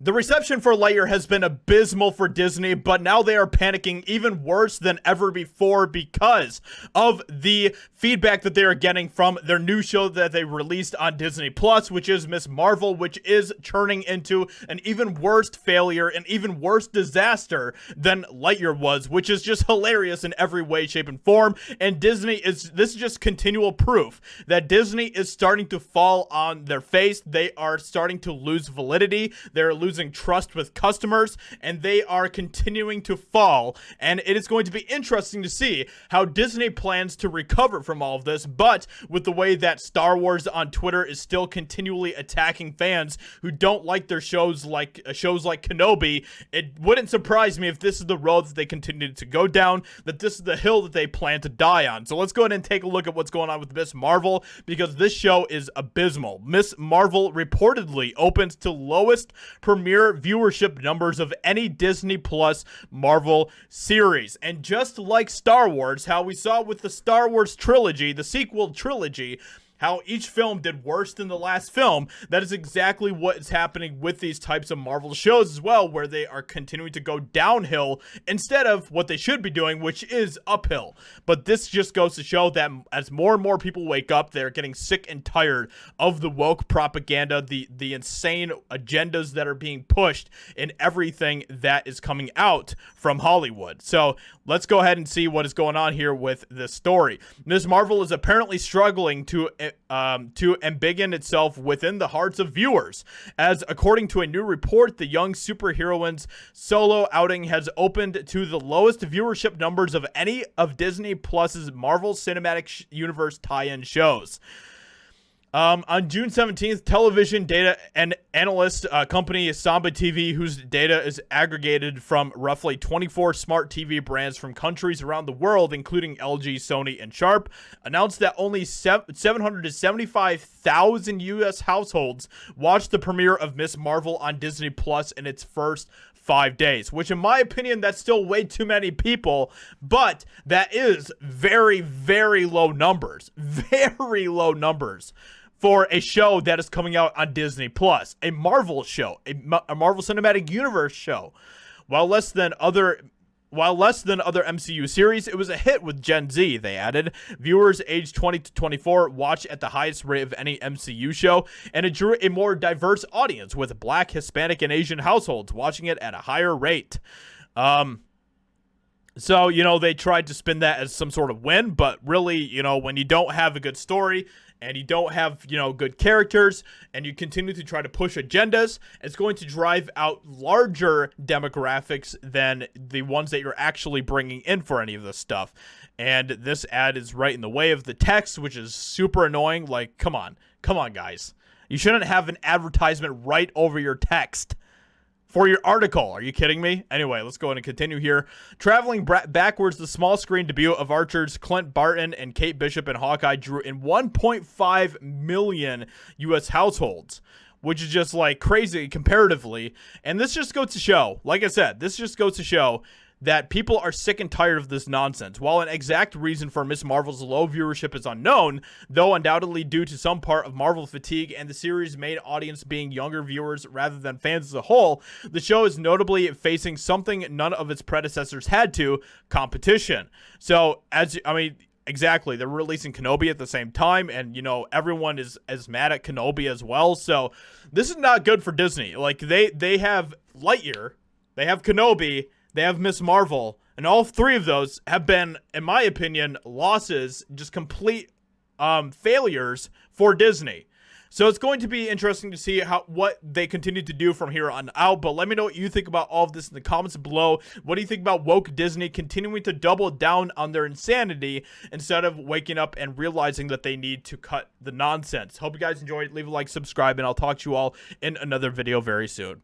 The reception for Lightyear has been abysmal for Disney, but now they are panicking even worse than ever before because of the feedback that they are getting from their new show that they released on Disney Plus, which is Miss Marvel, which is turning into an even worse failure, an even worse disaster than Lightyear was, which is just hilarious in every way, shape, and form. And this is just continual proof that Disney is starting to fall on their face. They are starting to lose validity. They're losing trust with customers, and they are continuing to fall. And it is going to be interesting to see how Disney plans to recover from all of this. But with the way that Star Wars on Twitter is still continually attacking fans who don't like their shows like Kenobi, it wouldn't surprise me if this is the road that they continue to go down, that this is the hill that they plan to die on. So let's go ahead and take a look at what's going on with Miss Marvel, because this show is abysmal. Miss Marvel reportedly opens to lowest premiere viewership numbers of any Disney Plus Marvel series. And just like Star Wars, how we saw with the Star Wars trilogy, the sequel trilogy, how each film did worse than the last film, that is exactly what is happening with these types of Marvel shows as well, where they are continuing to go downhill instead of what they should be doing, which is uphill. But this just goes to show that as more and more people wake up, they're getting sick and tired of the woke propaganda, the insane agendas that are being pushed in everything that is coming out from Hollywood. So let's go ahead and see what is going on here with this story. Ms. Marvel is apparently struggling to embiggen itself within the hearts of viewers, as according to a new report, the young superheroine's solo outing has opened to the lowest viewership numbers of any of Disney Plus's Marvel Cinematic Universe tie-in shows. On June 17th, television data and analyst company Samba TV, whose data is aggregated from roughly 24 smart TV brands from countries around the world, including LG, Sony, and Sharp, announced that only 775,000 U.S. households watched the premiere of Miss Marvel on Disney Plus in its first 5 days, which in my opinion, that's still way too many people, but that is very, very low numbers, for a show that is coming out on Disney Plus, a Marvel show, a Marvel Cinematic Universe show. While less than other MCU series, it was a hit with Gen Z, they added. Viewers aged 20 to 24 watch at the highest rate of any MCU show, and it drew a more diverse audience, with Black, Hispanic, and Asian households watching it at a higher rate. So, they tried to spin that as some sort of win, but really, when you don't have a good story, and you don't have, good characters, and you continue to try to push agendas, it's going to drive out larger demographics than the ones that you're actually bringing in for any of this stuff. And this ad is right in the way of the text, which is super annoying. Like, come on, guys. You shouldn't have an advertisement right over your text for your article. Are you kidding me? Anyway, let's go ahead and continue here. Traveling backwards, the small screen debut of Archers, Clint Barton, and Kate Bishop in Hawkeye drew in 1.5 million U.S. households, which is just like crazy comparatively. And this just goes to show, like I said, that people are sick and tired of this nonsense. While an exact reason for Miss Marvel's low viewership is unknown, though undoubtedly due to some part of Marvel fatigue and the series' main audience being younger viewers rather than fans as a whole, the show is notably facing something none of its predecessors had to: competition. So, exactly, they're releasing Kenobi at the same time, and everyone is as mad at Kenobi as well. So this is not good for Disney. Like, they have Lightyear, they have Kenobi, they have Miss Marvel, and all three of those have been, in my opinion, losses, just complete failures for Disney. So it's going to be interesting to see what they continue to do from here on out. But let me know what you think about all of this in the comments below. What do you think about woke Disney continuing to double down on their insanity instead of waking up and realizing that they need to cut the nonsense? Hope you guys enjoyed. Leave a like, subscribe, and I'll talk to you all in another video very soon.